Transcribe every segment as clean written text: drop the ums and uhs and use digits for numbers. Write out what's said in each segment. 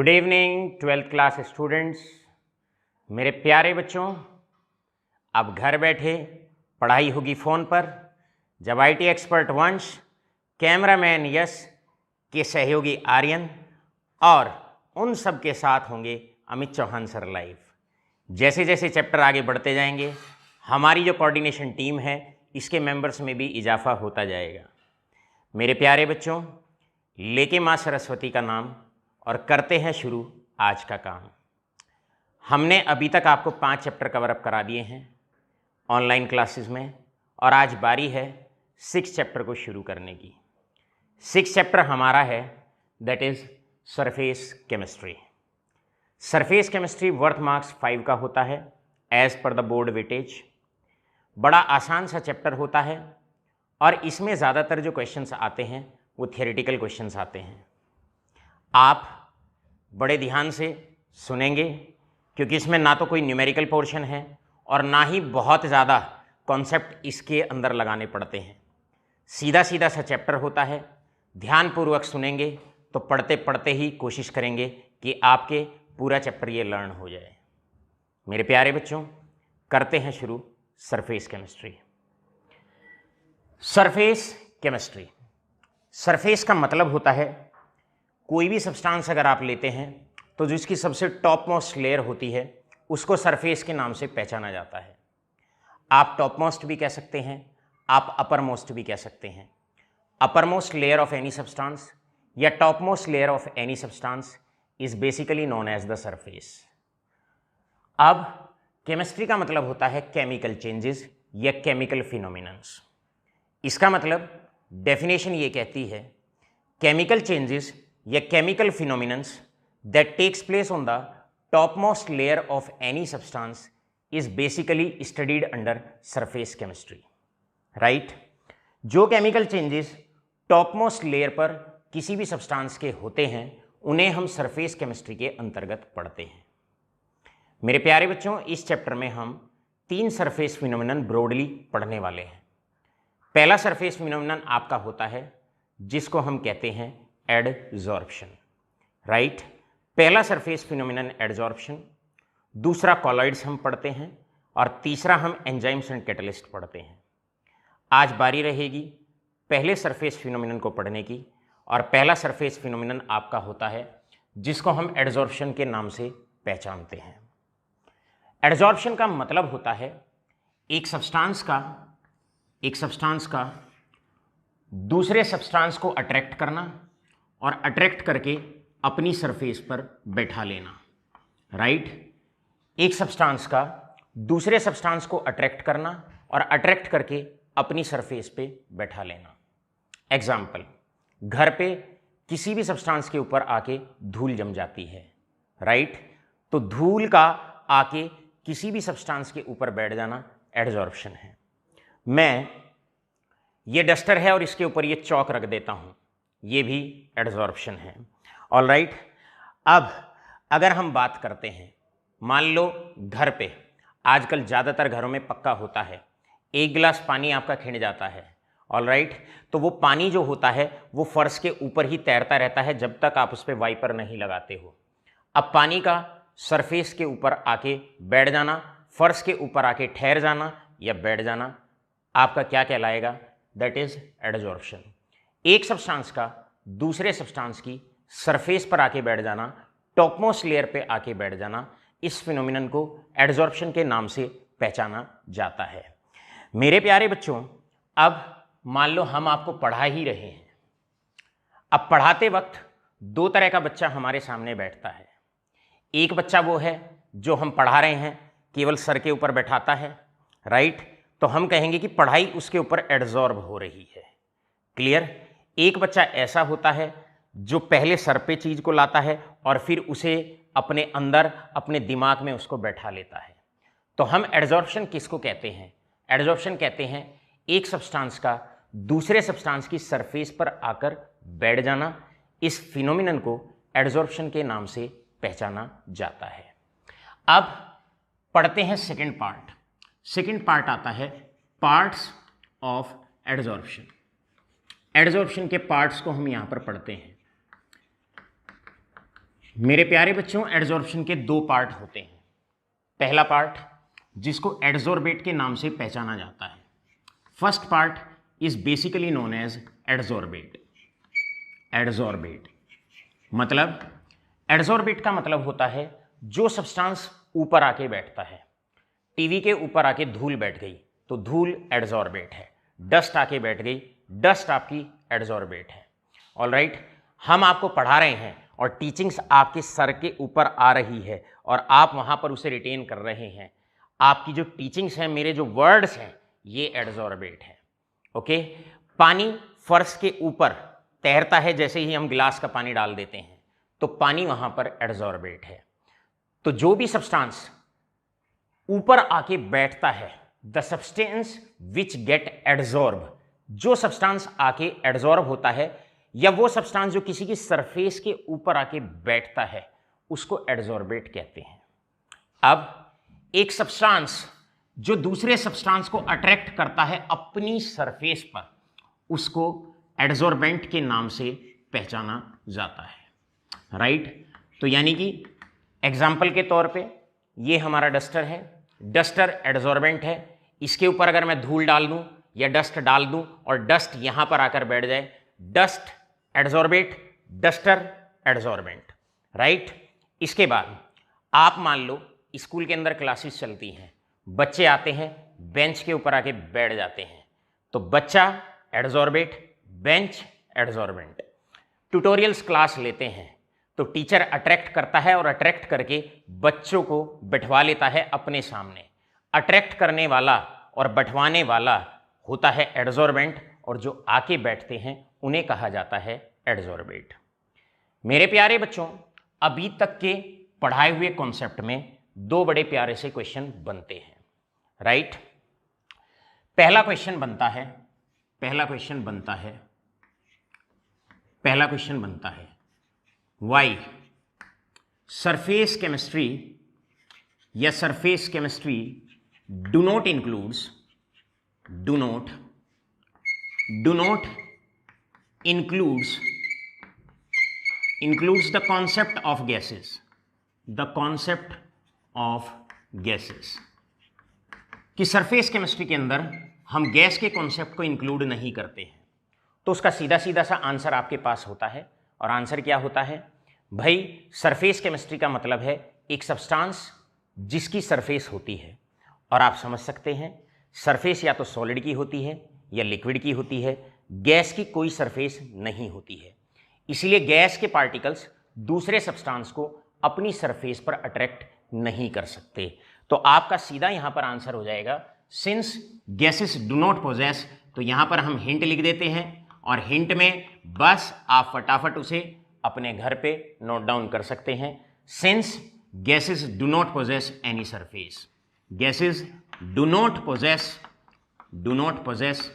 Good evening 12th class students. मेरे प्यारे बच्चों, अब घर बैठे पढ़ाई होगी फ़ोन पर, जब आईटी एक्सपर्ट वंश, कैमरामैन यश के सहयोगी आर्यन और उन सब के साथ होंगे अमित चौहान सर लाइव। जैसे जैसे चैप्टर आगे बढ़ते जाएंगे, हमारी जो कोऑर्डिनेशन टीम है इसके मेंबर्स में भी इजाफा होता जाएगा। मेरे प्यारे बच्चों, लेके माँ सरस्वती का नाम और करते हैं शुरू आज का काम। हमने अभी तक आपको 5 चैप्टर कवर अप करा दिए हैं ऑनलाइन क्लासेस में, और आज बारी है 6 चैप्टर को शुरू करने की। 6 चैप्टर हमारा है, that is surface chemistry. Surface chemistry worth marks 5 का होता है as per the board weightage. बड़ा आसान सा चैप्टर होता है और इसमें ज़्यादातर जो क्वेश्चंस आते हैं वो थियोरेटिकल क्वेश्चंस आते हैं। आप बड़े ध्यान से सुनेंगे क्योंकि इसमें ना तो कोई न्यूमेरिकल पोर्शन है और ना ही बहुत ज़्यादा कॉन्सेप्ट इसके अंदर लगाने पड़ते हैं। सीधा सीधा सा चैप्टर होता है। ध्यानपूर्वक सुनेंगे तो पढ़ते पढ़ते ही कोशिश करेंगे कि आपके पूरा चैप्टर ये लर्न हो जाए। मेरे प्यारे बच्चों, करते हैं शुरू surface chemistry. Surface chemistry, surface का मतलब होता है कोई भी सब्सटेंस अगर आप लेते हैं तो जो इसकी सबसे टॉप मोस्ट लेयर होती है उसको सरफेस के नाम से पहचाना जाता है। आप टॉप मोस्ट भी कह सकते हैं, आप अपर मोस्ट भी कह सकते हैं। Upper most layer of any substance या top most layer of any substance is basically known as the surface. अब केमिस्ट्री का मतलब होता है केमिकल चेंजेस या केमिकल फिनोमिनन्स। इसका मतलब डेफिनेशन ये कहती है केमिकल चेंजेस या chemical phenomenons that takes place on the topmost layer of any substance is basically studied under surface chemistry, right? जो chemical changes topmost layer पर किसी भी substance के होते हैं उन्हें हम surface chemistry के अंतर्गत पढ़ते हैं। मेरे प्यारे बच्चों, इस चैप्टर में हम 3 surface phenomenon broadly पढ़ने वाले हैं। पहला surface phenomenon आपका होता है जिसको हम कहते हैं एडजॉर्प्शन, राइट। पहला सरफेस फिनोमिनन एडजॉर्प्शन, दूसरा कॉलॉइड्स हम पढ़ते हैं और तीसरा हम एंजाइम्स एंड कैटलिस्ट पढ़ते हैं। आज बारी रहेगी पहले सरफेस फिनोमिनन को पढ़ने की, और पहला सरफेस फिनोमिनन आपका होता है जिसको हम एडजॉर्प्शन के नाम से पहचानते हैं। एडजॉर्प्शन का मतलब होता है एक सब्सटेंस का दूसरे सब्सटेंस को अट्रैक्ट करना और अट्रैक्ट करके अपनी सरफेस पर बैठा लेना, राइट। एक सब्सटेंस का दूसरे सब्सटेंस को अट्रैक्ट करना और अट्रैक्ट करके अपनी सरफेस पे बैठा लेना। एग्जाम्पल, घर पे किसी भी सब्सटेंस के ऊपर आके धूल जम जाती है, राइट। तो धूल का आके किसी भी सब्सटेंस के ऊपर बैठ जाना एडजॉर्प्शन है। मैं ये डस्टर है और इसके ऊपर ये चौक रख देता हूँ, ये भी एडजॉर्प्शन है। All right. अब अगर हम बात करते हैं, मान लो घर पे आजकल ज़्यादातर घरों में पक्का होता है, एक गिलास पानी आपका खिंड जाता है, ऑल राइट। तो वो पानी जो होता है वो फर्श के ऊपर ही तैरता रहता है जब तक आप उस पर वाइपर नहीं लगाते हो। अब पानी का सरफेस के ऊपर आके बैठ जाना, फर्श के ऊपर आके ठहर जाना या बैठ जाना, आपका क्या कहलाएगा? That is adsorption. एक सब्सटेंस का दूसरे सब्सटेंस की सरफेस पर आके बैठ जाना, टॉपमोस्ट लेयर पे आके बैठ जाना, इस फिनोमिनन को एडजॉर्प्शन के नाम से पहचाना जाता है। मेरे प्यारे बच्चों, अब मान लो हम आपको पढ़ा ही रहे हैं। अब पढ़ाते वक्त 2 तरह का बच्चा हमारे सामने बैठता है। एक बच्चा वो है जो हम पढ़ा रहे हैं केवल सर के ऊपर बैठाता है, राइट। तो हम कहेंगे कि पढ़ाई उसके ऊपर एडजॉर्ब हो रही है, क्लियर। एक बच्चा ऐसा होता है जो पहले सर पे चीज को लाता है और फिर उसे अपने अंदर अपने दिमाग में उसको बैठा लेता है। तो हम एडजॉर्प्शन किसको कहते हैं? एडजॉर्प्शन कहते हैं एक सब्सटेंस का दूसरे सब्सटेंस की सरफेस पर आकर बैठ जाना। इस फिनोमिनन को एडजॉर्प्शन के नाम से पहचाना जाता है। अब पढ़ते हैं सेकंड पार्ट। सेकंड पार्ट आता है पार्ट्स ऑफ एडजॉर्प्शन। एडजॉर्प्शन के पार्ट्स को हम यहां पर पढ़ते हैं। मेरे प्यारे बच्चों, एडजॉर्प्शन के दो पार्ट होते हैं। पहला पार्ट जिसको एडजॉर्बेट के नाम से पहचाना जाता है, first part is basically known as adsorbate. Adsorbate मतलब, एडजॉर्बेट का मतलब होता है जो सब्सटेंस ऊपर आके बैठता है। टीवी के ऊपर आके धूल बैठ गई तो धूल एडजॉर्बेट है, डस्ट आके बैठ गई, डस्ट आपकी एडजॉर्बेट है। ऑलराइट, हम आपको पढ़ा रहे हैं और टीचिंग्स आपके सर के ऊपर आ रही है और आप वहाँ पर उसे रिटेन कर रहे हैं। आपकी जो टीचिंग्स हैं, मेरे जो वर्ड्स हैं, ये एडजॉर्बेट है। ओके, पानी फर्श के ऊपर तैरता है, जैसे ही हम गिलास का पानी डाल देते हैं तो पानी वहाँ पर एडजॉर्बेट है। तो जो भी सब्सटेंस ऊपर आके बैठता है, the substance which get adsorb, जो सब्सटेंस आके एडजॉर्ब होता है या वो सब्सटेंस जो किसी की सरफेस के ऊपर आके बैठता है, उसको एडजॉर्बेट कहते हैं। अब एक सब्सटेंस जो दूसरे सब्सटेंस को अट्रैक्ट करता है अपनी सरफेस पर, उसको एडजॉर्बेंट के नाम से पहचाना जाता है। राइट, तो यानी कि एग्जाम्पल के तौर पे ये हमारा डस्टर है, डस्टर एडजॉर्बेंट है। इसके ऊपर अगर मैं धूल डाल दूं या डस्ट डाल दूं और डस्ट यहां पर आकर बैठ जाए, dust adsorbate, duster adsorbent. Right, इसके बाद आप मान लो स्कूल के अंदर क्लासेस चलती हैं, बच्चे आते हैं, बेंच के ऊपर आके बैठ जाते हैं, तो बच्चा adsorbate, bench adsorbent. Tutorials class लेते हैं तो टीचर अट्रैक्ट करता है और अट्रैक्ट करके बच्चों को बैठवा लेता है अपने सामने। अट्रैक्ट करने वाला और बैठवाने वाला होता है एडजॉर्बेंट और जो आके बैठते हैं उन्हें कहा जाता है एडजॉर्बेट। मेरे प्यारे बच्चों, अभी तक के पढ़ाए हुए कॉन्सेप्ट में दो बड़े प्यारे से क्वेश्चन बनते हैं। राइट, पहला क्वेश्चन बनता है वाई सरफेस केमिस्ट्री या surface chemistry do not includes the concept of gases, कि सरफेस केमिस्ट्री के अंदर हम गैस के कॉन्सेप्ट को इंक्लूड नहीं करते हैं। तो उसका सीधा सीधा सा आंसर आपके पास होता है, और आंसर क्या होता है भाई? सरफेस केमिस्ट्री का मतलब है एक सब्सटेंस जिसकी सरफेस होती है, और आप समझ सकते हैं सरफेस या तो सॉलिड की होती है या लिक्विड की होती है, गैस की कोई सरफेस नहीं होती है। इसलिए गैस के पार्टिकल्स दूसरे सब्सटेंस को अपनी सरफेस पर अट्रैक्ट नहीं कर सकते। तो आपका सीधा यहां पर आंसर हो जाएगा since gases do not possess. तो यहां पर हम हिंट लिख देते हैं और हिंट में बस आप फटाफट उसे अपने घर पे नोट डाउन कर सकते हैं। Since gases do not possess any surface, gases do not possess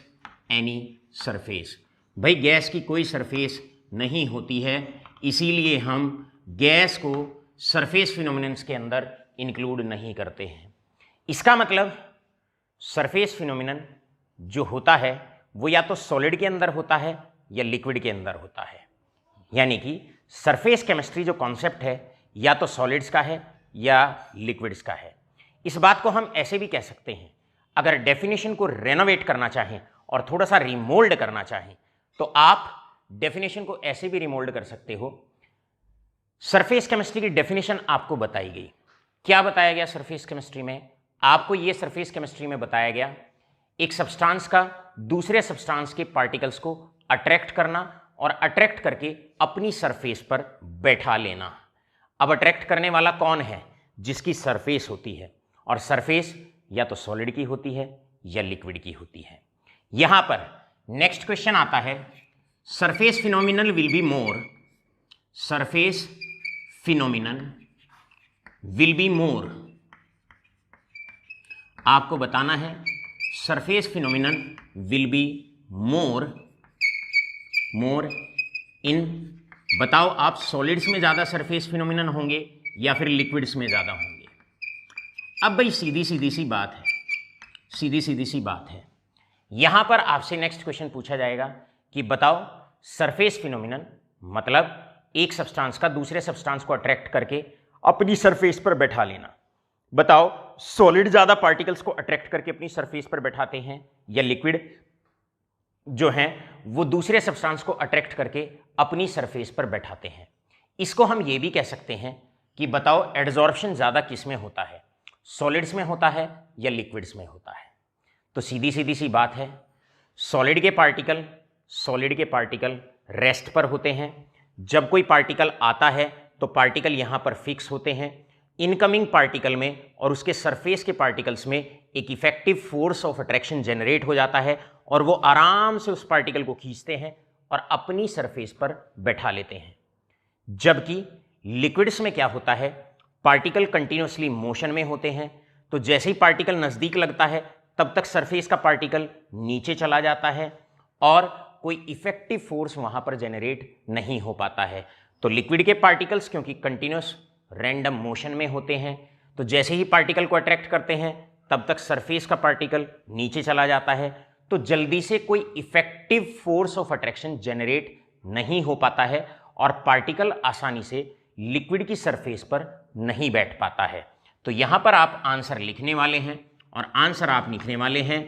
any surface. भाई गैस की कोई सरफेस नहीं होती है, इसीलिए हम गैस को सरफेस फिनोमिनन्स के अंदर इंक्लूड नहीं करते हैं। इसका मतलब सरफेस फिनोमिनन जो होता है वो या तो सॉलिड के अंदर होता है या लिक्विड के अंदर होता है। यानी कि सरफेस केमिस्ट्री जो कॉन्सेप्ट है या तो सॉलिड्स का है या लिक्विड्स का है। इस बात को हम ऐसे भी कह सकते हैं, अगर डेफिनेशन को रेनोवेट करना चाहें और थोड़ा सा रिमोल्ड करना चाहें तो आप डेफिनेशन को ऐसे भी रिमोल्ड कर सकते हो। सरफेस केमिस्ट्री की डेफिनेशन आपको बताई गई, क्या बताया गया सरफेस केमिस्ट्री में? आपको ये सरफेस केमिस्ट्री में बताया गया एक सब्सटेंस का दूसरे सब्सटेंस के पार्टिकल्स को अट्रैक्ट करना और अट्रैक्ट करके अपनी सरफेस पर बैठा लेना। अब अट्रैक्ट करने वाला कौन है? जिसकी सरफेस होती है, और सरफेस या तो सॉलिड की होती है या लिक्विड की होती है। यहां पर नेक्स्ट क्वेश्चन आता है, surface phenomenon will be more, surface phenomenon will be more, आपको बताना है surface phenomenon will be more in, बताओ आप सॉलिड्स में ज़्यादा सरफेस फिनोमिनन होंगे या फिर लिक्विड्स में ज़्यादा होंगे? अब भाई सीधी सीधी सी बात है, यहां पर आपसे नेक्स्ट क्वेश्चन पूछा जाएगा कि बताओ सरफेस फिनोमिनन मतलब एक सब्सटेंस का दूसरे सब्सटेंस को अट्रैक्ट करके अपनी सरफेस पर बैठा लेना। बताओ, सॉलिड ज्यादा पार्टिकल्स को अट्रैक्ट करके अपनी सरफेस पर बैठाते हैं या लिक्विड जो हैं वो दूसरे सब्सटेंस को अट्रैक्ट करके अपनी सरफेस पर बैठाते हैं? इसको हम ये भी कह सकते हैं कि बताओ एडजॉर्प्शन ज्यादा किस में होता है, सॉलिड्स में होता है या लिक्विड्स में होता है? तो सीधी सीधी सी बात है, सॉलिड के पार्टिकल रेस्ट पर होते हैं। जब कोई पार्टिकल आता है तो पार्टिकल यहां पर फिक्स होते हैं। इनकमिंग पार्टिकल में और उसके सरफेस के पार्टिकल्स में एक effective force of attraction generate हो जाता है और वो आराम से उस पार्टिकल को खींचते हैं और अपनी सरफेस पर बैठा लेते हैं। जबकि लिक्विड्स में क्या होता है, पार्टिकल कंटिन्यूसली मोशन में होते हैं, तो जैसे ही पार्टिकल नजदीक लगता है तब तक सरफेस का पार्टिकल नीचे चला जाता है और कोई इफेक्टिव फोर्स वहां पर जनरेट नहीं हो पाता है। तो लिक्विड के पार्टिकल्स क्योंकि कंटिन्यूस रैंडम मोशन में होते हैं, तो जैसे ही पार्टिकल को अट्रैक्ट करते हैं तब तक सरफेस का पार्टिकल नीचे चला जाता है, तो जल्दी से कोई effective force of attraction generate नहीं हो पाता है और पार्टिकल आसानी से लिक्विड की सरफेस पर नहीं बैठ पाता है। तो यहां पर आप आंसर लिखने वाले हैं और आंसर आप लिखने वाले हैं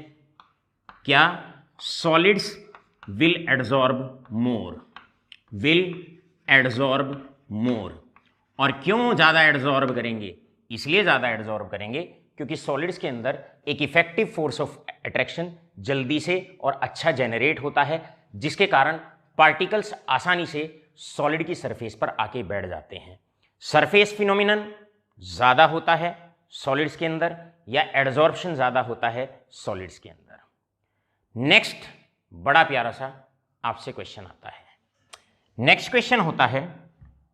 क्या, सॉलिड्स विल एडजॉर्ब मोर। और क्यों ज्यादा एडजॉर्ब करेंगे? इसलिए ज्यादा एडजॉर्ब करेंगे क्योंकि सॉलिड्स के अंदर एक इफेक्टिव फोर्स ऑफ अट्रैक्शन जल्दी से और अच्छा जनरेट होता है, जिसके कारण पार्टिकल्स आसानी से सॉलिड की सरफेस पर आके बैठ जाते हैं। सरफेस फिनोमिनन ज्यादा होता है सॉलिड्स के अंदर या एडजॉर्प्शन ज्यादा होता है सॉलिड्स के अंदर? नेक्स्ट बड़ा प्यारा सा आपसे क्वेश्चन आता है। नेक्स्ट क्वेश्चन होता है,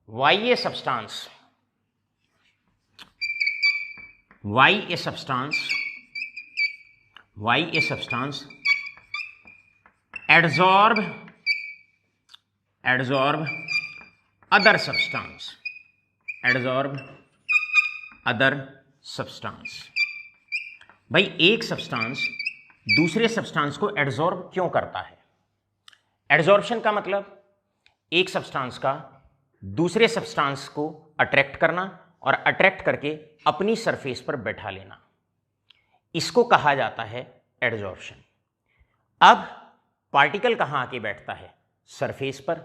why a substance adsorb other substance। भाई एक सब्सटेंस दूसरे सब्सटेंस को एडजॉर्ब क्यों करता है? एडजॉर्प्शन का मतलब एक सब्सटेंस का दूसरे सब्सटेंस को अट्रैक्ट करना और अट्रैक्ट करके अपनी सरफेस पर बैठा लेना, इसको कहा जाता है एडजॉर्प्शन। अब पार्टिकल कहां आके बैठता है? सरफेस पर।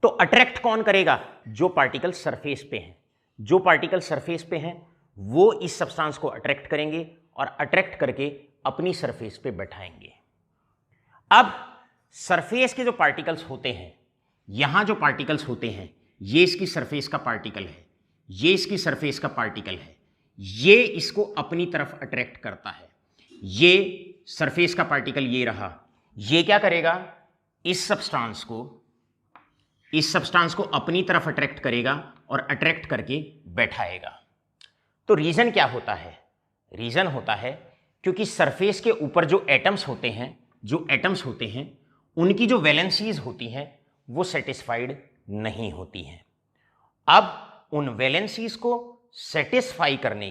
तो अट्रैक्ट कौन करेगा? जो पार्टिकल सरफेस पे हैं। जो पार्टिकल सरफेस पे हैं वो इस सब्सटेंस को अट्रैक्ट करेंगे और अट्रैक्ट करके अपनी सरफेस पे बैठाएंगे। अब सरफेस के जो पार्टिकल्स होते हैं, यहां जो पार्टिकल्स होते हैं, ये इसकी सरफेस का पार्टिकल है, ये इसकी सरफेस का पार्टिकल है, ये इसको अपनी तरफ अट्रैक्ट करता है। ये सरफेस का पार्टिकल ये रहा, ये क्या करेगा? इस सब्सटेंस को अपनी तरफ अट्रैक्ट करेगा और अट्रैक्ट करके बैठाएगा। तो रीजन क्या होता है? रीजन होता है क्योंकि सरफेस के ऊपर जो एटम्स होते हैं उनकी जो वैलेंसीज होती हैं वो सेटिस्फाइड नहीं होती हैं। अब उन वैलेंसीज को सेटिस्फाई करने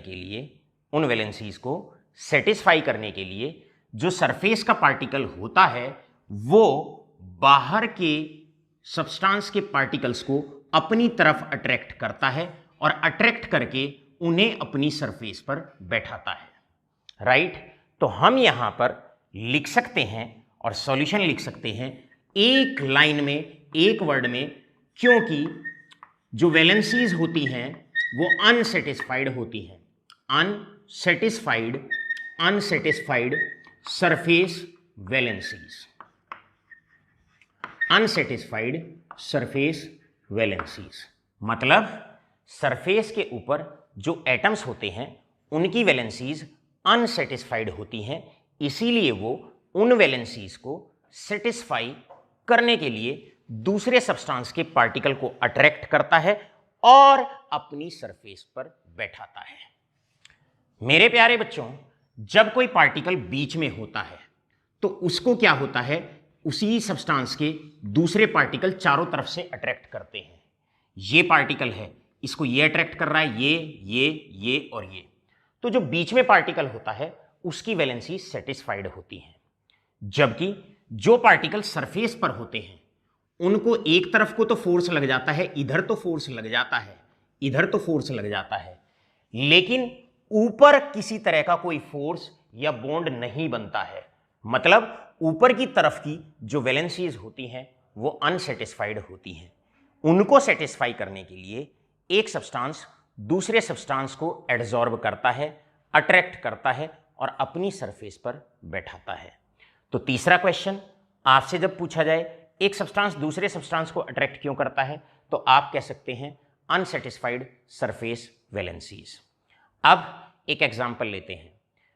के लिए जो सरफेस का पार्टिकल होता है वो बाहर के सब्सटेंस के पार्टिकल्स को अपनी तरफ अट्रैक्ट करता है और अट्रैक्ट करके उन्हें अपनी सरफेस पर बैठाता है। राइट? तो हम यहां पर लिख सकते हैं और सॉल्यूशन लिख सकते हैं एक लाइन में, एक वर्ड में, क्योंकि जो वैलेंसीज होती हैं वो अनसेटिस्फाइड होती हैं। Unsatisfied surface valencies. Unsatisfied surface valencies मतलब सरफेस के ऊपर जो एटम्स होते हैं उनकी वैलेंसीज अनसेटिस्फाइड होती हैं, इसीलिए वो उन वैलेंसीज को सेटिस्फाई करने के लिए दूसरे सब्सटेंस के पार्टिकल को अट्रैक्ट करता है और अपनी सरफेस पर बैठाता है। मेरे प्यारे बच्चों, जब कोई पार्टिकल बीच में होता है तो उसको क्या होता है? उसी सब्सटेंस के दूसरे पार्टिकल चारों तरफ से अट्रैक्ट करते हैं। ये पार्टिकल है, इसको ये अट्रैक्ट कर रहा है, ये और ये। तो जो बीच में पार्टिकल होता है उसकी वैलेंसी सेटिस्फाइड होती है, जबकि जो पार्टिकल सरफेस पर होते हैं उनको एक तरफ को तो फोर्स लग जाता है, इधर तो फोर्स लग जाता है, इधर तो फोर्स लग जाता है, लेकिन ऊपर किसी तरह का कोई फोर्स या बॉन्ड नहीं बनता है। मतलब ऊपर की तरफ की जो वैलेंसीज होती हैं वो अनसेटिस्फाइड होती हैं। उनको सेटिस्फाई करने के लिए एक सब्सटेंस दूसरे सब्सटेंस को एडजॉर्ब करता है, अट्रैक्ट करता है और अपनी सरफेस पर बैठाता है। तो तीसरा क्वेश्चन आपसे जब पूछा जाए एक सब्सटेंस दूसरे सब्सटेंस को अट्रैक्ट क्यों करता है, तो आप कह सकते हैं अनसेटिस्फाइड सरफेस वैलेंसीज। अब एक एग्जांपल लेते हैं।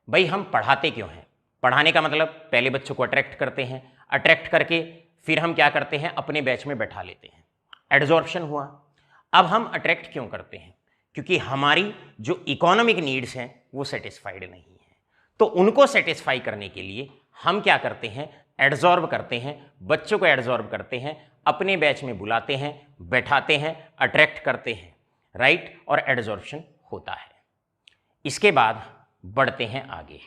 भाई हम पढ़ाते क्यों हैं? पढ़ाने का मतलब पहले बच्चों को अट्रैक्ट करते हैं, अट्रैक्ट करके फिर हम क्या करते हैं, अपने बैच में बैठा लेते हैं, एड्जॉर्प्शन हुआ। अब हम अट्रैक्ट क्यों करते हैं? क्योंकि हमारी जो इकोनॉमिक नीड्स हैं वो सेटिस्फाइड नहीं है। तो उनको सेटिस्फाई करने के लिए हम क्या करते हैं, एड्जॉर्ब करते हैं, बच्चों को एड्जॉर्ब करते हैं, अपने बैच में बुलाते हैं, बैठाते हैं, अट्रैक्ट करते हैं, राइट, और एड्जॉर्प्शन होता है। इसके बाद बढ़ते हैं आगे।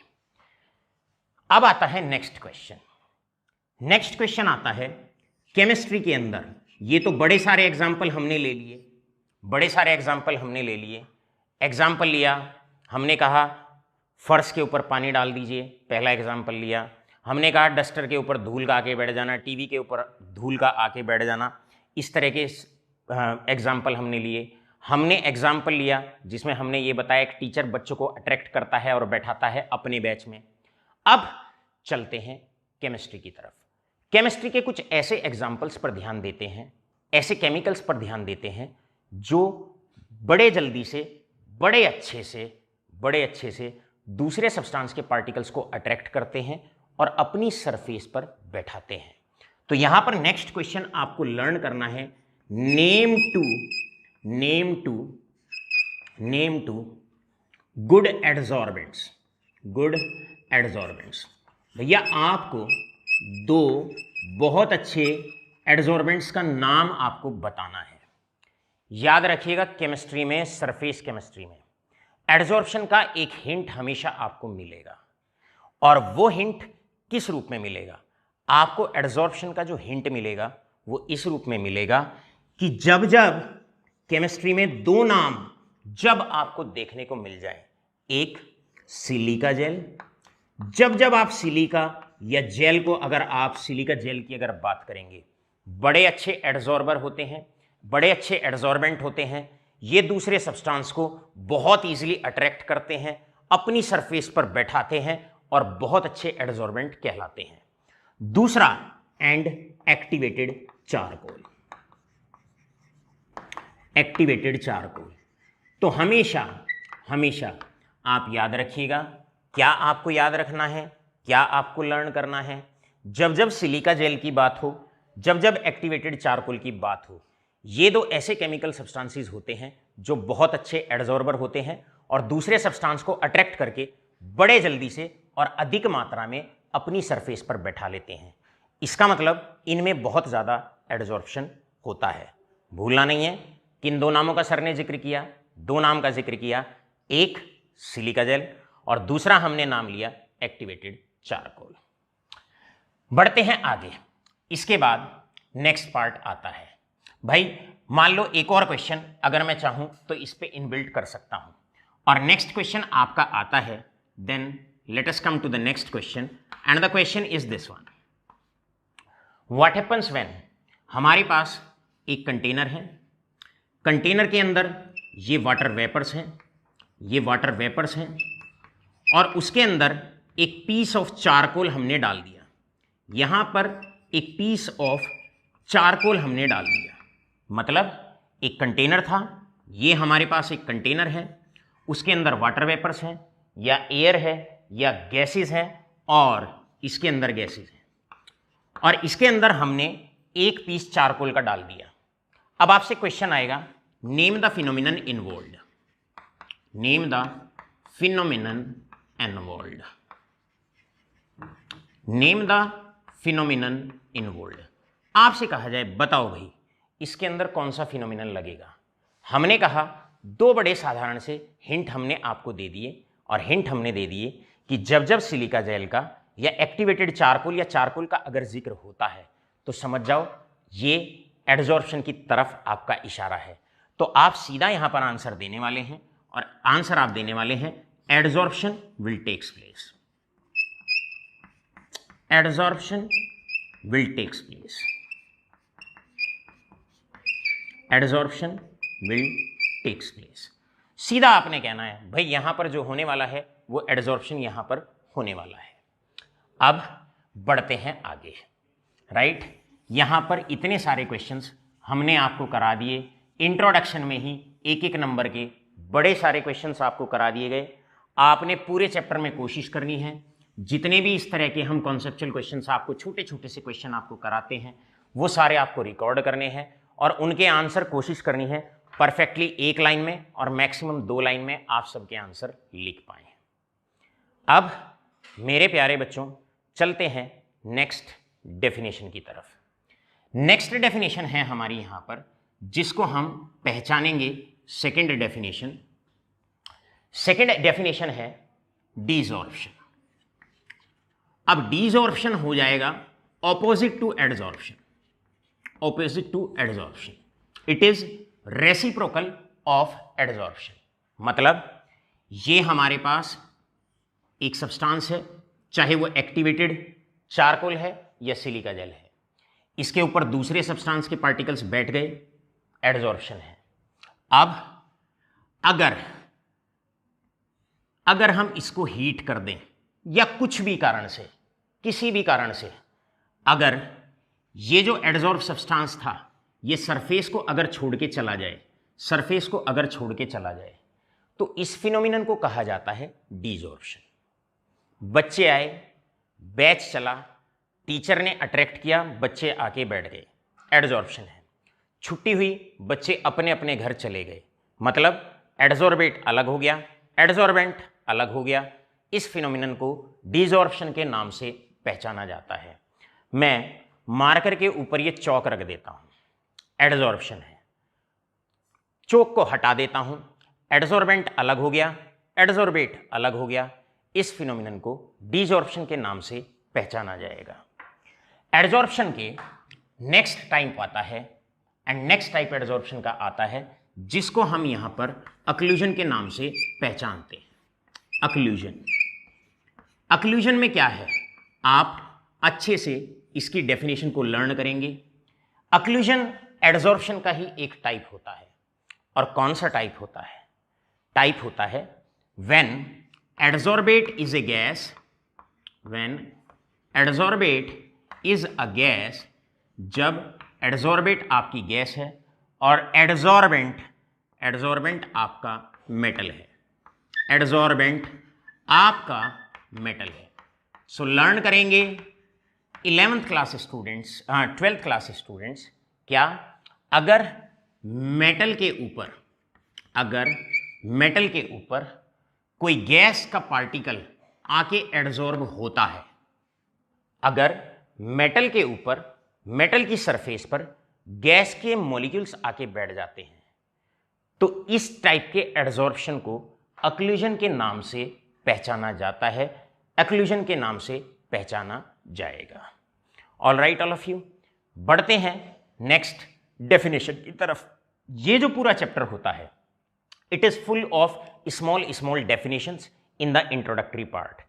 अब आता है नेक्स्ट क्वेश्चन। नेक्स्ट क्वेश्चन आता है केमिस्ट्री के अंदर। ये तो बड़े सारे एग्जाम्पल हमने ले लिए, बड़े सारे एग्जाम्पल हमने ले लिए। एग्जाम्पल लिया, हमने कहा फर्श के ऊपर पानी डाल दीजिए, पहला एग्जाम्पल लिया। हमने कहा डस्टर के ऊपर धूल का आके बैठ जाना, टीवी के ऊपर धूल का आके बैठ जाना। इस तरह के एग्जाम्पल हमने लिए। हमने एग्जाम्पल लिया जिसमें हमने ये बताया कि टीचर बच्चों को अट्रैक्ट करता है और बैठाता है अपने बैच में। अब चलते हैं केमिस्ट्री की तरफ। केमिस्ट्री के कुछ ऐसे एग्जाम्पल्स पर ध्यान देते हैं, ऐसे केमिकल्स पर ध्यान देते हैं जो बड़े जल्दी से, बड़े अच्छे से दूसरे सब्सटेंस के पार्टिकल्स को अट्रैक्ट करते हैं और अपनी सरफेस पर बैठाते हैं। तो यहां पर नेक्स्ट क्वेश्चन आपको लर्न करना है, नेम टू गुड एडजॉर्बेंट्स। गुड एडजॉर्बेंट्स, भैया आपको दो बहुत अच्छे एडजॉर्बेंट्स का नाम आपको बताना है। याद रखिएगा, केमिस्ट्री में, सरफेस केमिस्ट्री में एडजॉर्प्शन का एक हिंट हमेशा आपको मिलेगा। और वो हिंट किस रूप में मिलेगा? आपको एडजॉर्प्शन का जो हिंट मिलेगा वो इस रूप में मिलेगा कि जब जब केमिस्ट्री में दो नाम जब आपको देखने को मिल जाए, एक सिलिका जेल, जब जब आप सिलिका या जेल को, अगर आप सिलिका जेल की अगर बात करेंगे, बड़े अच्छे एडजॉर्बर होते हैं, बड़े अच्छे एडजॉर्बेंट होते हैं, ये दूसरे सब्सटेंस को बहुत इजीली अट्रैक्ट करते हैं, अपनी सरफेस पर बैठाते हैं और बहुत अच्छे एडजॉर्बेंट कहलाते हैं। दूसरा, and activated charcoal. Activated charcoal, तो हमेशा आप याद रखिएगा। क्या आपको याद रखना है, क्या आपको लर्न करना है? जब जब सिलिका जेल की बात हो, जब जब एक्टिवेटेड चारकोल की बात हो, ये दो ऐसे केमिकल सब्सटेंसेस होते हैं जो बहुत अच्छे एडजॉर्बर होते हैं और दूसरे सब्सटेंस को अट्रैक्ट करके बड़े जल्दी से और अधिक मात्रा में अपनी सरफेस पर बैठा लेते हैं। इसका मतलब इनमें बहुत ज़्यादा एडजॉर्प्शन होता है। भूलना नहीं है, किन दो नामों का सर ने जिक्र किया? दो नाम का जिक्र किया, एक सिलिका जेल और दूसरा हमने नाम लिया एक्टिवेटेड चारकोल। बढ़ते हैं आगे। इसके बाद नेक्स्ट पार्ट आता है। भाई मान लो एक और क्वेश्चन अगर मैं चाहूं तो इस पे इनबिल्ट कर सकता हूं, और नेक्स्ट क्वेश्चन आपका आता है, then let us come to the next question and the question is this one. What happens when, हमारे पास एक कंटेनर है, कंटेनर के अंदर ये वाटर वेपर्स हैं, ये वाटर वेपर्स हैं, और उसके अंदर एक पीस ऑफ चारकोल हमने डाल दिया। यहां पर एक पीस ऑफ चारकोल हमने डाल दिया। मतलब एक कंटेनर था, ये हमारे पास एक कंटेनर है, उसके अंदर वाटर वेपर्स हैं या एयर है या गैसेस हैं, और इसके अंदर गैसेस हैं, और इसके अंदर हमने एक पीस चारकोल का डाल दिया। अब आपसे क्वेश्चन आएगा, name the phenomenon involved. Name the phenomenon involved. Name the phenomenon involved. आपसे कहा जाए बताओ भाई इसके अंदर कौन सा फिनोमिनन लगेगा? हमने कहा दो बड़े साधारण से हिंट हमने आपको दे दिए, और हिंट हमने दे दिए कि जब जब सिलिका जेल का या एक्टिवेटेड चारकोल या चारकोल का अगर जिक्र होता है तो समझ जाओ ये एडजॉर्प्शन की तरफ आपका इशारा है। तो आप सीधा यहां पर आंसर देने वाले हैं और आंसर आप देने वाले हैं adsorption will takes place. Adsorption will takes place. Adsorption will takes place. सीधा आपने कहना है भाई यहां पर जो होने वाला है वो एडजॉर्प्शन यहां पर होने वाला है। अब बढ़ते हैं आगे। राइट, यहां पर इतने सारे क्वेश्चंस हमने आपको करा दिए। इंट्रोडक्शन में ही एक एक नंबर के बड़े सारे क्वेश्चंस आपको करा दिए गए। आपने पूरे चैप्टर में कोशिश करनी है जितने भी इस तरह के हम कॉन्सेप्चुअल क्वेश्चंस आपको छोटे छोटे से क्वेश्चन आपको कराते हैं वो सारे आपको रिकॉर्ड करने हैं और उनके आंसर कोशिश करनी है परफेक्टली एक लाइन में और मैक्सिमम 2 लाइन में आप सबके आंसर लिख पाए। अब मेरे प्यारे बच्चों चलते हैं नेक्स्ट डेफिनेशन की तरफ। नेक्स्ट डेफिनेशन है हमारी यहां पर जिसको हम पहचानेंगे सेकंड डेफिनेशन। सेकंड डेफिनेशन है डिसॉर्प्शन। अब डिसॉर्प्शन हो जाएगा opposite to adsorption. Opposite to adsorption, it is reciprocal of adsorption. मतलब ये हमारे पास एक सब्सटेंस है, चाहे वो एक्टिवेटेड चारकोल है या सिलिका जेल है, इसके ऊपर दूसरे सब्सटेंस के पार्टिकल्स बैठ गए, एडजॉर्प्शन है। अब अगर हम इसको हीट कर दें या कुछ भी कारण से, किसी भी कारण से अगर ये जो एडजॉर्ब सब्सटेंस था ये सरफेस को अगर छोड़ के चला जाए, सरफेस को अगर छोड़ के चला जाए तो इस फिनोमिनन को कहा जाता है डिसॉर्प्शन। बच्चे आए, बैच चला, टीचर ने अट्रैक्ट किया, बच्चे आके बैठ गए, एडजॉर्प्शन है। छुट्टी हुई, बच्चे अपने अपने घर चले गए, मतलब एडजॉर्बेट अलग हो गया, एडजॉर्बेंट अलग हो गया। इस फिनोमिनन को डिसॉर्प्शन के नाम से पहचाना जाता है। मैं मार्कर के ऊपर ये चौक रख देता हूं, एडजॉर्प्शन है, चौक को हटा देता हूं, एडजॉर्बेंट अलग हो गया, एडजॉर्बेट अलग हो गया। इस फिनोमिनन को डिसॉर्प्शन के नाम से पहचाना जाएगा। एडजॉर्प्शन के नेक्स्ट टाइप आता है एंड नेक्स्ट टाइप एडजॉर्प्शन का आता है जिसको हम यहां पर अक्लूजन के नाम से पहचानते हैं। अक्लूजन, अक्लूजन में क्या है आप अच्छे से इसकी डेफिनेशन को लर्न करेंगे। अक्लूजन एडजॉर्प्शन का ही एक टाइप होता है। और कौन सा टाइप होता है? टाइप होता है when adsorbate is a gas, when adsorbate is a gas, जब एडजॉर्बेट आपकी गैस है और एडजॉर्बेंट आपका मेटल है, एडजॉर्बेंट आपका मेटल है। सो लर्न करेंगे 11th class students, 12th class students, क्या अगर मेटल के ऊपर कोई गैस का पार्टिकल आके एडजॉर्ब होता है, अगर मेटल के ऊपर, मेटल की सरफेस पर गैस के मॉलिक्यूल्स आके बैठ जाते हैं तो इस टाइप के एडजॉर्प्शन को अक्लूजन के नाम से पहचाना जाता है, अक्लूजन के नाम से पहचाना जाएगा। All right all of you, बढ़ते हैं नेक्स्ट डेफिनेशन की तरफ। ये जो पूरा चैप्टर होता है it is full of small definitions in the introductory part.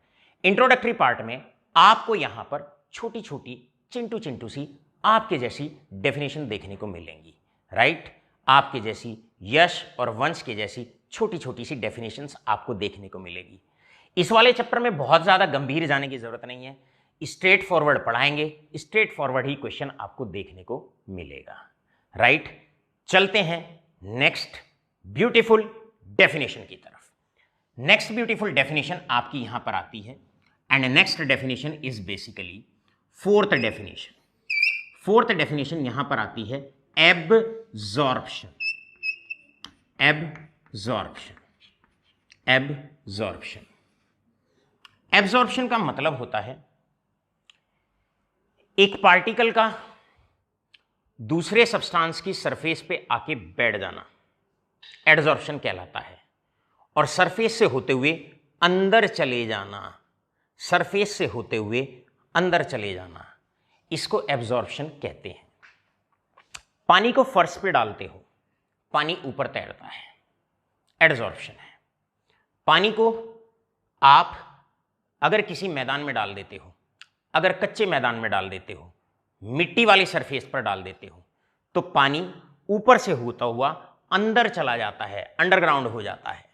Introductory part में आपको यहां पर छोटी छोटी चिंटू सी आपके जैसी डेफिनेशन देखने को मिलेंगी। राइट, आपके जैसी यश और वंश के जैसी छोटी छोटी सी डेफिनेशंस आपको देखने को मिलेगी। इस वाले चैप्टर में बहुत ज़्यादा गंभीर जाने की जरूरत नहीं है, स्ट्रेट फॉरवर्ड पढ़ाएंगे, स्ट्रेट फॉरवर्ड ही क्वेश्चन आपको देखने को मिलेगा। राइट, चलते हैं नेक्स्ट ब्यूटीफुल डेफिनेशन की तरफ। नेक्स्ट ब्यूटीफुल डेफिनेशन आपकी यहां पर आती है and next definition is basically fourth definition. Fourth definition यहां पर आती है एब्जॉर्प्शन। एब्जॉर्प्शन, एब्जॉर्प्शन, एब्जॉर्प्शन का मतलब होता है एक पार्टिकल का दूसरे सब्सटेंस की सरफेस पे आके बैठ जाना, एब्जॉर्प्शन कहलाता है। और सरफेस से होते हुए अंदर चले जाना, सरफेस से होते हुए अंदर चले जाना, इसको एब्जॉर्प्शन कहते हैं। पानी को फर्श पे डालते हो, पानी ऊपर तैरता है, एडजॉर्प्शन है। पानी को आप अगर किसी मैदान में डाल देते हो, अगर कच्चे मैदान में डाल देते हो, मिट्टी वाली सरफेस पर डाल देते हो, तो पानी ऊपर से होता हुआ अंदर चला जाता है, अंडरग्राउंड हो जाता है।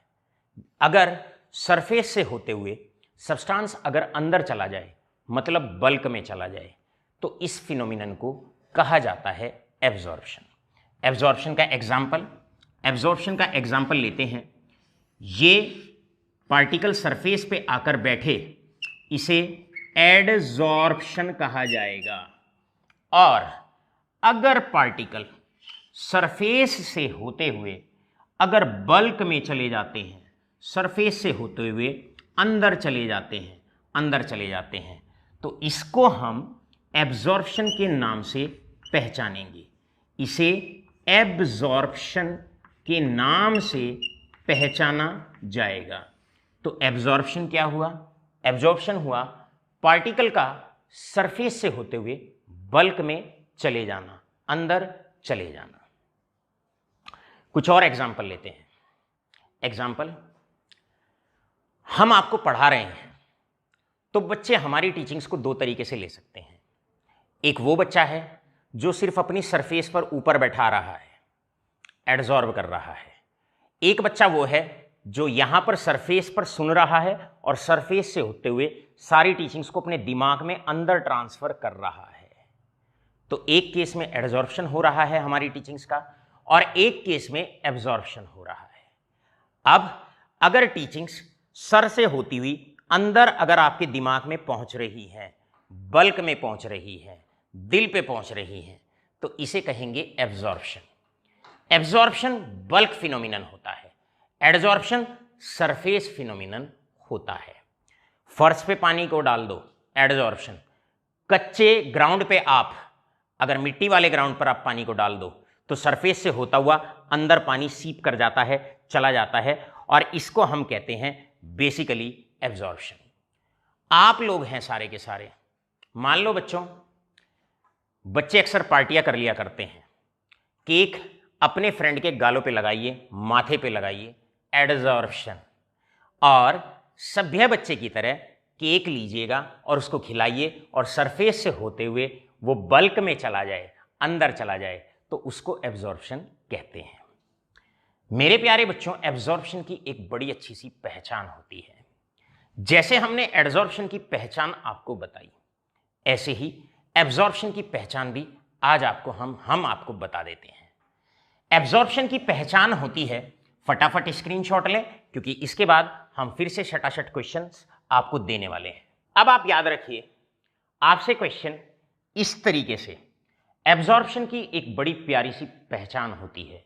अगर सरफेस से होते हुए सब्सटेंस अगर अंदर चला जाए, मतलब बल्क में चला जाए, तो इस फिनोमिनन को कहा जाता है एब्जॉर्प्शन। एब्जॉर्प्शन का एग्जाम्पल लेते हैं। ये पार्टिकल सरफेस पे आकर बैठे, इसे एडजॉर्प्शन कहा जाएगा। और अगर पार्टिकल सरफेस से होते हुए अगर बल्क में चले जाते हैं, सरफेस से होते हुए अंदर चले जाते हैं, तो इसको हम एब्जॉर्प्शन के नाम से पहचानेंगे। इसे एब्जॉर्प्शन के नाम से पहचाना जाएगा। तो एब्जॉर्प्शन क्या हुआ? एब्जॉर्प्शन हुआ पार्टिकल का सरफेस से होते हुए बल्क में चले जाना, अंदर चले जाना। कुछ और एग्जाम्पल लेते हैं। एग्जाम्पल, हम आपको पढ़ा रहे हैं तो बच्चे हमारी टीचिंग्स को दो तरीके से ले सकते हैं। एक वो बच्चा है जो सिर्फ अपनी सरफेस पर ऊपर बैठा रहा है, एडजॉर्ब कर रहा है। एक बच्चा वो है जो यहां पर सरफेस पर सुन रहा है और सरफेस से होते हुए सारी टीचिंग्स को अपने दिमाग में अंदर ट्रांसफर कर रहा है। तो एक केस में एडजॉर्प्शन हो रहा है हमारी टीचिंग्स का, और एक केस में एब्जॉर्प्शन हो रहा है। अब अगर टीचिंग्स सर से होती हुई अंदर अगर आपके दिमाग में पहुंच रही है, बल्क में पहुंच रही है, दिल पे पहुंच रही है, तो इसे कहेंगे एब्जॉर्प्शन। एब्जॉर्प्शन बल्क फिनोमिनन होता है, एडजॉर्प्शन सरफेस फिनोमिनन होता है। फर्श पे पानी को डाल दो, एडजॉर्प्शन। कच्चे ग्राउंड पे आप अगर मिट्टी वाले ग्राउंड पर आप पानी को डाल दो, तो सरफेस से होता हुआ अंदर पानी सीप कर जाता है, चला जाता है, और इसको हम कहते हैं बेसिकली एब्जॉर्प्शन। आप लोग हैं सारे के सारे, मान लो बच्चे अक्सर पार्टियां कर लिया करते हैं। केक अपने फ्रेंड के गालों पे लगाइए, माथे पे लगाइए, एड्जॉर्प्शन। और सभ्य बच्चे की तरह केक लीजिएगा और उसको खिलाइए और सरफेस से होते हुए वो बल्क में चला जाए, अंदर चला जाए, तो उसको एब्जॉर्प्शन कहते हैं। मेरे प्यारे बच्चों, एब्जॉर्प्शन की एक बड़ी अच्छी सी पहचान होती है। जैसे हमने एड्जॉर्प्शन की पहचान आपको बताई, ऐसे ही एब्जॉर्प्शन की पहचान भी आज आपको हम आपको बता देते हैं। एब्जॉर्प्शन की पहचान होती है, फटाफट स्क्रीनशॉट लें क्योंकि इसके बाद हम फिर से शटाशट क्वेश्चंस आपको देने वाले हैं। अब आप याद रखिए, आपसे क्वेश्चन इस तरीके से, एब्जॉर्प्शन की एक बड़ी प्यारी सी पहचान होती है।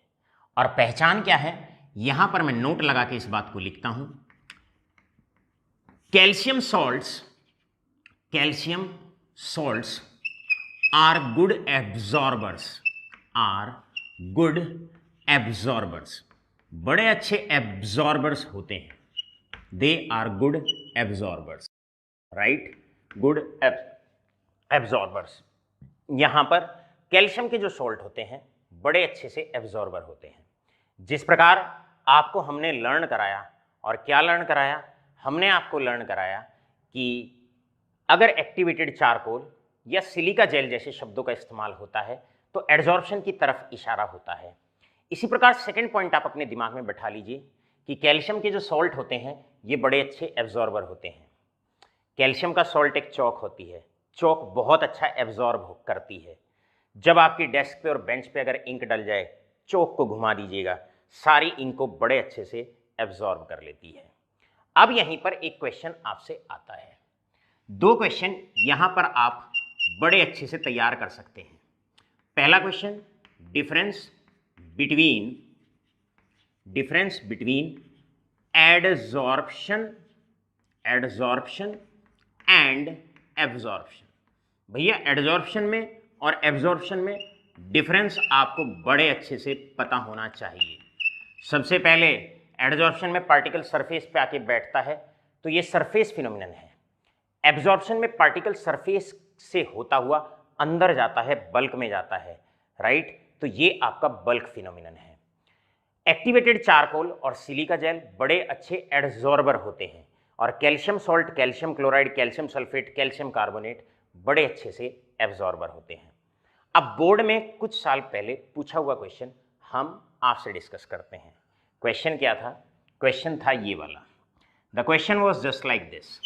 और पहचान क्या है, यहां पर मैं नोट लगा के इस बात को लिखता हूं। Calcium salts are good absorbers, बड़े अच्छे एब्जॉर्बर्स होते हैं। They are good absorbers, right, good absorbers. यहां पर कैल्शियम के जो सॉल्ट होते हैं बड़े अच्छे से एब्जॉर्बर होते हैं। जिस प्रकार आपको हमने लर्न कराया, और क्या लर्न कराया, हमने आपको लर्न कराया कि अगर एक्टिवेटेड चारकोल या सिलिका जेल जैसे शब्दों का इस्तेमाल होता है तो एड्जॉर्प्शन की तरफ इशारा होता है। इसी प्रकार सेकंड पॉइंट आप अपने दिमाग में बैठा लीजिए कि कैल्शियम के जो सॉल्ट होते हैं ये बड़े अच्छे एब्जॉर्बर होते हैं। कैल्शियम का सॉल्ट एक चौक होती है, चौक बहुत अच्छा एब्जॉर्ब करती है। जब आपकी डेस्क पे और बेंच पे अगर इंक डल जाए, चौक को घुमा दीजिएगा, सारी इंक को बड़े अच्छे से एब्जॉर्ब कर लेती है। अब यहीं पर एक क्वेश्चन आपसे आता है, दो क्वेश्चन यहां पर आप बड़े अच्छे से तैयार कर सकते हैं। पहला question, difference between adsorption and absorption. भैया एडजॉर्प्शन में और एब्जॉर्प्शन में डिफरेंस आपको बड़े अच्छे से पता होना चाहिए। सबसे पहले एडजॉर्प्शन में पार्टिकल सरफेस पे आके बैठता है तो ये सरफेस फिनोमिनन है। एब्जॉर्प्शन में पार्टिकल सरफेस से होता हुआ अंदर जाता है, बल्क में जाता है, राइट। तो ये आपका बल्क फिनोमिनन है। एक्टिवेटेड चारकोल और सिलिका जेल बड़े अच्छे एडजॉर्बर होते हैं और calcium salt, calcium chloride, calcium sulphate, calcium carbonate बड़े अच्छे से एब्जॉर्बर होते हैं। अब बोर्ड में कुछ साल पहले पूछा हुआ क्वेश्चन हम आपसे डिस्कस करते हैं। क्वेश्चन क्या था? क्वेश्चन था ये वाला। The question was just like this.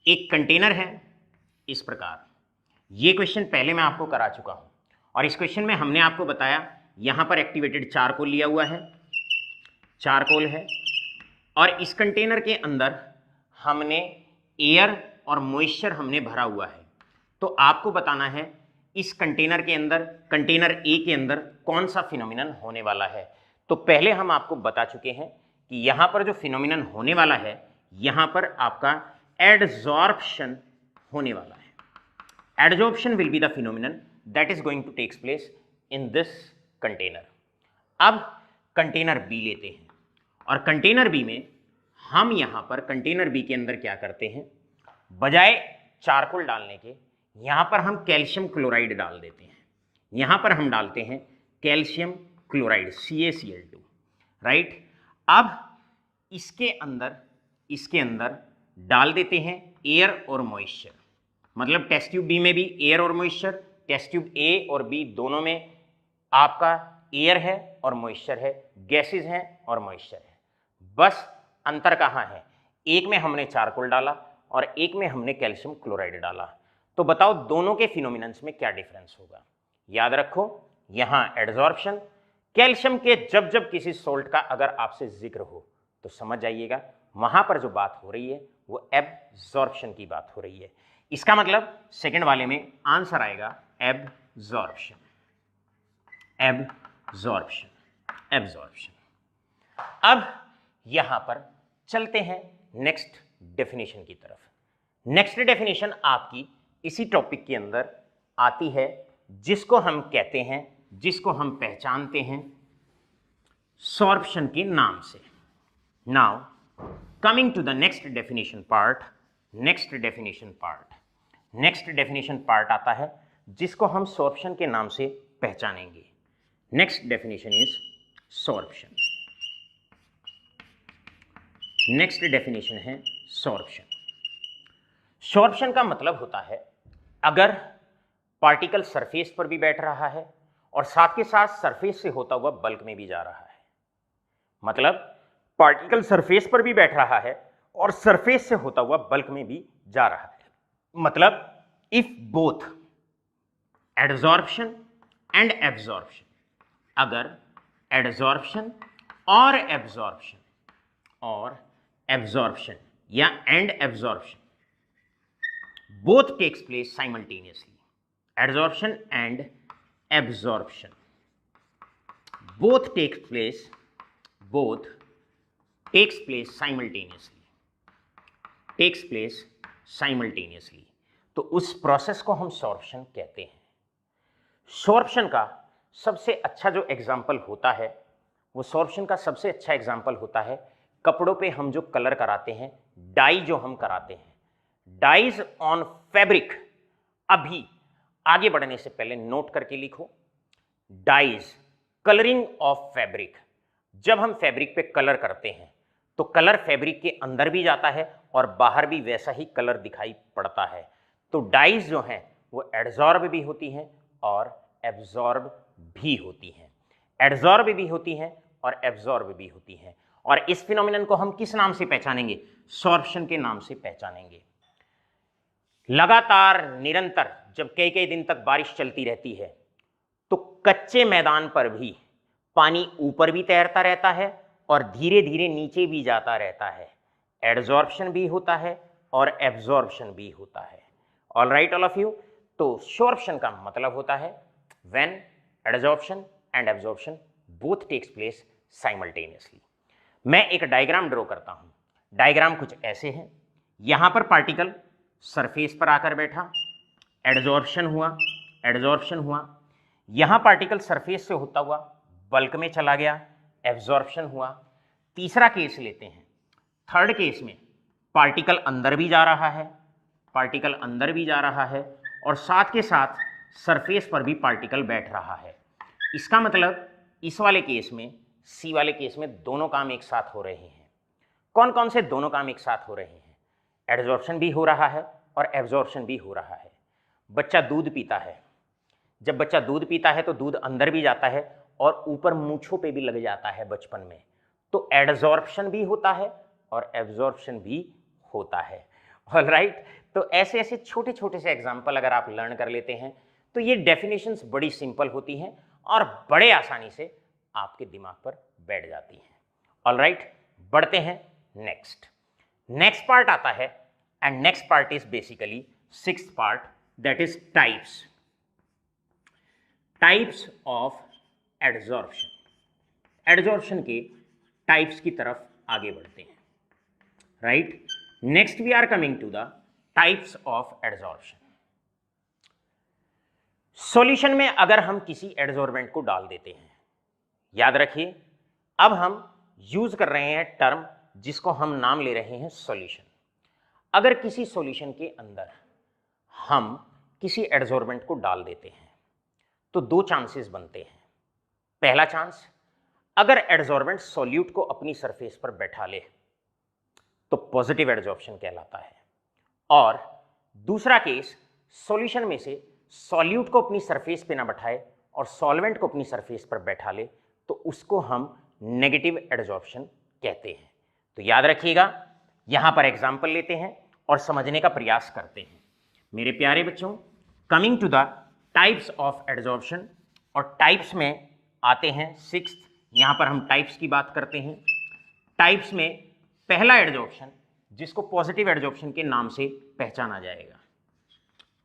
एक कंटेनर है इस प्रकार। ये क्वेश्चन पहले मैं आपको करा चुका हूं और इस क्वेश्चन में हमने आपको बताया यहां पर एक्टिवेटेड चारकोल लिया हुआ है, चारकोल है, और इस कंटेनर के अंदर हमने एयर और मॉइस्चर हमने भरा हुआ है। तो आपको बताना है इस कंटेनर के अंदर, कंटेनर ए के अंदर कौन सा फिनोमिनन होने वाला है। तो पहले हम आपको बता चुके हैं कि यहां पर जो फिनोमिनन होने वाला है, यहां पर आपका एडजॉर्प्शन होने वाला है। Adsorption will be the phenomenon that is going to takes place in this container. अब कंटेनर बी लेते हैं और कंटेनर बी में हम यहां पर कंटेनर बी के अंदर क्या करते हैं, बजाय चारकोल डालने के यहां पर हम कैल्शियम क्लोराइड डाल देते हैं। यहां पर हम डालते हैं कैल्शियम क्लोराइड CaCl2, राइट। अब इसके अंदर डाल देते हैं एयर और मॉइस्चर, मतलब टेस्ट ट्यूब बी में भी एयर और मॉइस्चर, टेस्ट ट्यूब ए और बी दोनों में आपका एयर है और मॉइस्चर है, गैसेस हैं और मॉइस्चर है। बस अंतर कहाँ है? एक में हमने चारकोल डाला और एक में हमने कैल्शियम क्लोराइड डाला। तो बताओ दोनों के फिनोमिनन्स में क्या डिफरेंस होगा? याद रखो यहां एडजॉर्प्शन, कैल्शियम के जब जब किसी सोल्ट का अगर आपसे जिक्र हो तो समझ जाइएगा वहां पर जो बात हो रही है वो एब्जॉर्प्शन की बात हो रही है। इसका मतलब सेकंड वाले में आंसर आएगा एब्जॉर्प्शन, एब्जॉर्प्शन, एब्जॉर्प्शन। अब यहां पर चलते हैं नेक्स्ट डेफिनेशन की तरफ। नेक्स्ट डेफिनेशन आपकी इसी टॉपिक के अंदर आती है, जिसको हम कहते हैं, जिसको हम पहचानते हैं सॉर्प्शन के नाम से। Now coming to the next definition part, next definition part आता है जिसको हम सॉर्प्शन के नाम से पहचानेंगे। Next definition is sorption. Next definition है सॉर्प्शन। सॉर्प्शन का मतलब होता है अगर पार्टिकल सरफेस पर भी बैठ रहा है और साथ के साथ सरफेस से होता हुआ बल्क में भी जा रहा है। मतलब पार्टिकल सरफेस पर भी बैठ रहा है और सरफेस से होता हुआ बल्क में भी जा रहा है। मतलब if both adsorption and absorption, अगर एडजॉर्प्शन और एब्जॉर्प्शन या and absorption both takes place simultaneously, adsorption and absorption both takes place simultaneously, तो उस प्रोसेस को हम सॉर्प्शन कहते हैं। सॉर्प्शन का सबसे अच्छा जो एग्जाम्पल होता है वो सॉर्प्शन का सबसे अच्छा एग्जाम्पल होता है कपड़ों पे हम जो कलर कराते हैं, डाई जो हम कराते हैं, डाइज ऑन फैब्रिक। अभी आगे बढ़ने से पहले नोट करके लिखो, डाइज, कलरिंग ऑफ फैब्रिक। जब हम फैब्रिक पे कलर करते हैं तो कलर फैब्रिक के अंदर भी जाता है और बाहर भी वैसा ही कलर दिखाई पड़ता है। तो डाइज जो हैं वो एडजॉर्ब भी होती हैं और एब्जॉर्ब भी होती हैं, एडजॉर्ब भी होती हैं और एब्जॉर्ब भी होती हैं। और इस फिनोमिनन को हम किस नाम से पहचानेंगे? सॉर्प्शन के नाम से पहचानेंगे। लगातार निरंतर जब कई कई दिन तक बारिश चलती रहती है तो कच्चे मैदान पर भी पानी ऊपर भी तैरता रहता है और धीरे धीरे नीचे भी जाता रहता है। एडजॉर्प्शन भी होता है और एब्जॉर्प्शन भी होता है। All right all of you. तो सॉर्प्शन का मतलब होता है when adsorption and absorption both takes place simultaneously. मैं एक डायग्राम ड्रॉ करता हूं। डायग्राम कुछ ऐसे है, यहां पर पार्टिकल सरफेस पर आकर बैठा, एडजॉर्प्शन हुआ, यहां पार्टिकल सरफेस से होता हुआ बल्क में चला गया, एब्जॉर्प्शन हुआ। तीसरा केस लेते हैं, थर्ड केस में पार्टिकल अंदर भी जा रहा है और साथ के साथ सरफेस पर भी पार्टिकल बैठ रहा है। इसका मतलब इस वाले केस में, सी वाले केस में दोनों काम एक साथ हो रहे हैं। कौन कौन से दोनों काम एक साथ हो रहे हैं? एडजॉर्प्शन भी हो रहा है और एब्जॉर्प्शन भी हो रहा है। बच्चा दूध पीता है, जब बच्चा दूध पीता है तो दूध अंदर भी जाता है और ऊपर मूंछों पे भी लग जाता है बचपन में, तो एडजॉर्प्शन भी होता है और एब्जॉर्प्शन भी होता है। ऑलराइट, तो ऐसे ऐसे छोटे छोटे से एग्जाम्पल अगर आप लर्न कर लेते हैं तो ये डेफिनेशंस बड़ी सिंपल होती हैं और बड़े आसानी से आपके दिमाग पर बैठ जाती हैं। ऑलराइट, बढ़ते हैं नेक्स्ट। नेक्स्ट पार्ट आता है and next part is basically sixth part, that is types. Types of adsorption. Adsorption के टाइप्स की तरफ आगे बढ़ते हैं। Right, next we are coming to the types of adsorption. Solution में अगर हम किसी एडजॉर्बेंट को डाल देते हैं, याद रखिए अब हम यूज कर रहे हैं टर्म जिसको हम नाम ले रहे हैं सॉल्यूशन। अगर किसी सॉल्यूशन के अंदर हम किसी एडजॉर्बेंट को डाल देते हैं तो दो चांसेस बनते हैं। पहला चांस, अगर एडजॉर्बेंट सॉल्यूट को अपनी सरफेस पर बैठा ले तो पॉजिटिव एडजॉर्प्शन कहलाता है, और दूसरा केस, सॉल्यूशन में से सॉल्यूट को अपनी सरफेस पे ना बैठाए और सॉल्वेंट को अपनी सरफेस पर बैठा ले तो उसको हम नेगेटिव एडजॉर्प्शन कहते हैं। तो याद रखिएगा, यहां पर एग्जाम्पल लेते हैं और समझने का प्रयास करते हैं। मेरे प्यारे बच्चों, coming to the types of adsorption, और टाइप्स में आते हैं सिक्स्थ। यहां पर हम टाइप्स की बात करते हैं। टाइप्स में पहला एडजॉर्प्शन जिसको पॉजिटिव एडजॉर्प्शन के नाम से पहचाना जाएगा,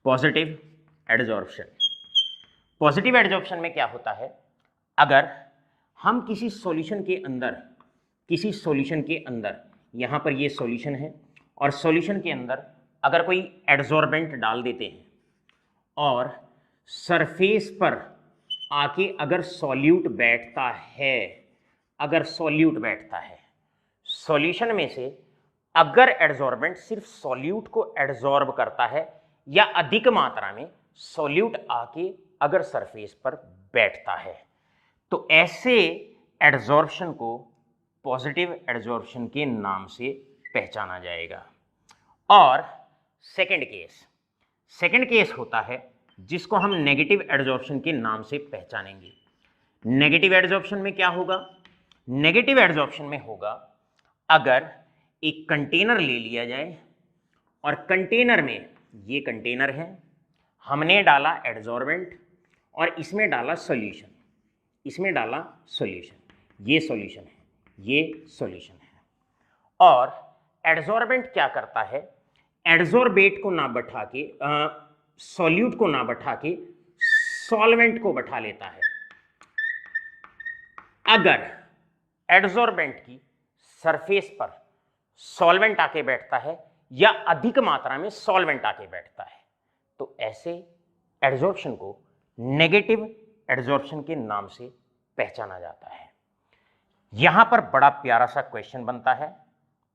पॉजिटिव एडजॉर्प्शन। पॉजिटिव एडजॉर्प्शन में क्या होता है, अगर हम किसी सॉल्यूशन के अंदर यहां पर ये सॉल्यूशन है और सॉल्यूशन के अंदर अगर कोई एडजॉर्बेंट डाल देते हैं और सरफेस पर आके अगर सॉल्यूट बैठता है, सॉल्यूशन में से अगर एडजॉर्बेंट सिर्फ सॉल्यूट को एडजॉर्ब करता है या अधिक मात्रा में सॉल्यूट आके अगर सरफेस पर बैठता है, तो ऐसे एडजॉर्प्शन को पॉजिटिव एडजॉर्प्शन के नाम से पहचाना जाएगा। और सेकंड केस होता है जिसको हम नेगेटिव एडजॉर्प्शन के नाम से पहचानेंगे। नेगेटिव एडजॉर्प्शन में क्या होगा? नेगेटिव एडजॉर्प्शन में होगा अगर एक कंटेनर ले लिया जाए और कंटेनर में, ये कंटेनर है, हमने डाला एडजॉर्बेंट और इसमें डाला सॉल्यूशन, ये सॉल्यूशन है, और एडजॉर्बेंट क्या करता है, एडजॉर्बेट को ना बैठा के, सॉल्यूट को ना बैठा के सॉल्वेंट को बैठा लेता है। अगर एडजॉर्बेंट की सरफेस पर सॉल्वेंट आके बैठता है या अधिक मात्रा में सॉल्वेंट आके बैठता है तो ऐसे एडजॉर्प्शन को नेगेटिव एडजॉर्प्शन के नाम से पहचाना जाता है। यहां पर बड़ा प्यारा सा क्वेश्चन बनता है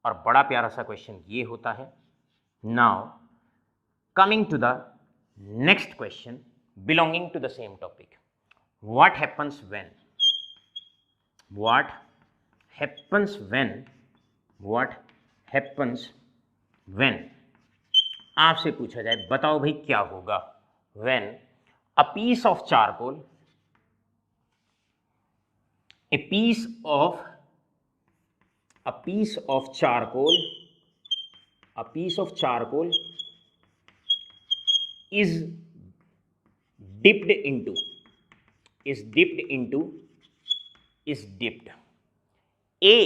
और बड़ा प्यारा सा क्वेश्चन ये होता है। Now coming to the next question belonging to the same topic, what happens when आपसे पूछा जाए, बताओ भाई क्या होगा when a piece of charcoal is dipped A,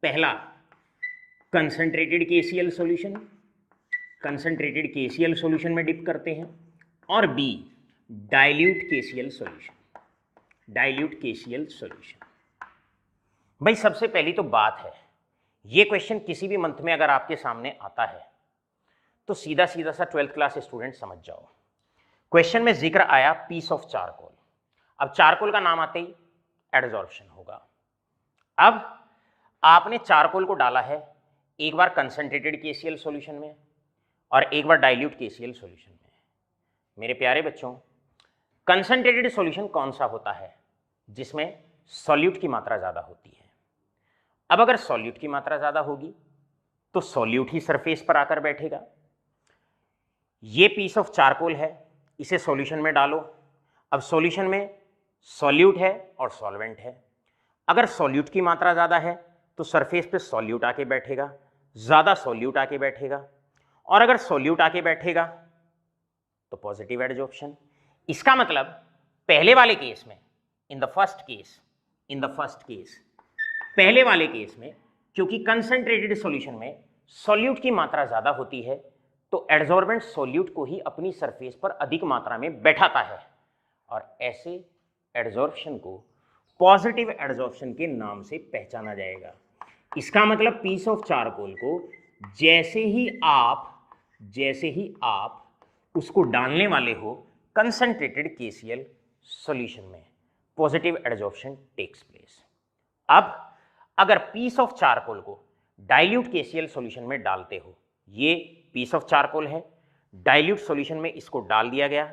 पहला कंसंट्रेटेड KCl सॉल्यूशन में डिप करते हैं, और बी डाइल्यूट KCl सॉल्यूशन। भाई सबसे पहली तो बात है, ये क्वेश्चन किसी भी मंथ में अगर आपके सामने आता है तो सीधा सीधा सा 12th क्लास स्टूडेंट समझ जाओ। क्वेश्चन में जिक्र आया पीस ऑफ चारकोल, अब चारकोल का नाम आते ही एडजॉर्प्शन होगा। अब आपने चारकोल को डाला है एक बार कंसंट्रेटेड KCl सॉल्यूशन में और एक बार डाइल्यूट KCl सॉल्यूशन में। मेरे प्यारे बच्चों, कंसंट्रेटेड सॉल्यूशन कौन सा होता है? जिसमें सॉल्यूट की मात्रा ज़्यादा होती है। अब अगर सॉल्यूट की मात्रा ज़्यादा होगी तो सॉल्यूट ही सरफेस पर आकर बैठेगा। ये पीस ऑफ चारकोल है, इसे सॉल्यूशन में डालो। अब सॉल्यूशन में सॉल्यूट है और सॉल्वेंट है। अगर सॉल्यूट की मात्रा ज़्यादा है तो सरफेस पे सॉल्यूट आके बैठेगा, ज़्यादा सॉल्यूट आके बैठेगा, और अगर सॉल्यूट आके बैठेगा तो पॉजिटिव एडजॉर्प्शन। इसका मतलब पहले वाले केस में, इन द फर्स्ट केस, पहले वाले केस में क्योंकि कंसंट्रेटेड सॉल्यूशन में सॉल्यूट की मात्रा ज़्यादा होती है तो एडजॉर्बेंट सॉल्यूट को ही अपनी सरफेस पर अधिक मात्रा में बैठाता है, और ऐसे एडजॉर्प्शन को पॉजिटिव एडजॉर्प्शन के नाम से पहचाना जाएगा। इसका मतलब पीस ऑफ चारकोल को जैसे ही आप उसको डालने वाले हो कंसंट्रेटेड KCl सॉल्यूशन में, पॉजिटिव एडजॉर्प्शन टेक्स प्लेस। अब अगर पीस ऑफ चारकोल को डाइल्यूट KCl सॉल्यूशन में डालते हो, ये पीस ऑफ चारकोल है, डाइल्यूट सॉल्यूशन में इसको डाल दिया गया,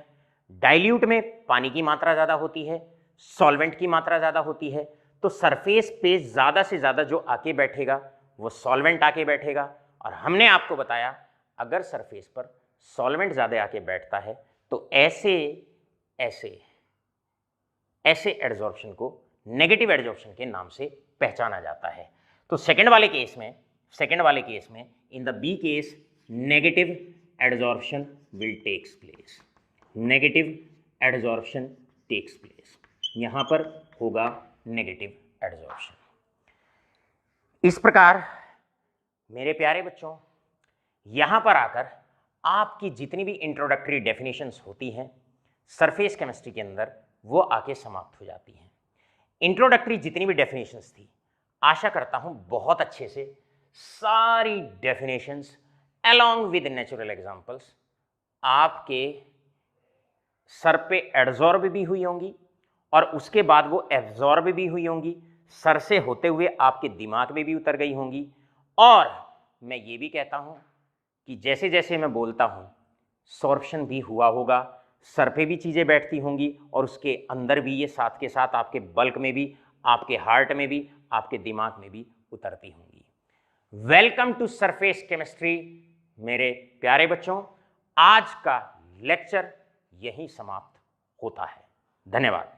डाइल्यूट में पानी की मात्रा ज़्यादा होती है, सॉल्वेंट की मात्रा ज़्यादा होती है, तो सरफेस पे ज़्यादा से ज़्यादा जो आके बैठेगा वो सॉल्वेंट आके बैठेगा। और हमने आपको बताया अगर सरफेस पर सॉल्वेंट ज़्यादा आके बैठता है तो ऐसे एडजॉर्प्शन को नेगेटिव एडजॉर्प्शन के नाम से पहचाना जाता है। तो सेकंड वाले केस में in the B case negative adsorption will takes place, negative adsorption takes place, यहां पर होगा नेगेटिव एडजॉर्प्शन। इस प्रकार मेरे प्यारे बच्चों, यहां पर आकर आपकी जितनी भी इंट्रोडक्टरी डेफिनेशंस होती हैं सरफेस केमिस्ट्री के अंदर वो आके समाप्त हो जाती हैं। इंट्रोडक्टरी जितनी भी डेफिनेशंस थी, आशा करता हूं बहुत अच्छे से सारी definitions along with natural examples आपके सर पे एब्जॉर्ब भी हुई होंगी और उसके बाद वो एब्जॉर्ब भी हुई होंगी, सर से होते हुए आपके दिमाग में भी उतर गई होंगी। और मैं ये भी कहता हूं कि जैसे जैसे मैं बोलता हूं सॉर्प्शन भी हुआ होगा, सर पे भी चीज़ें बैठती होंगी और उसके अंदर भी ये साथ के साथ आपके बल्क में भी, आपके हार्ट में भी, आपके दिमाग में भी उतरती होंगी। वेलकम टू सरफेस केमिस्ट्री मेरे प्यारे बच्चों। आज का लेक्चर यहीं समाप्त होता है। धन्यवाद।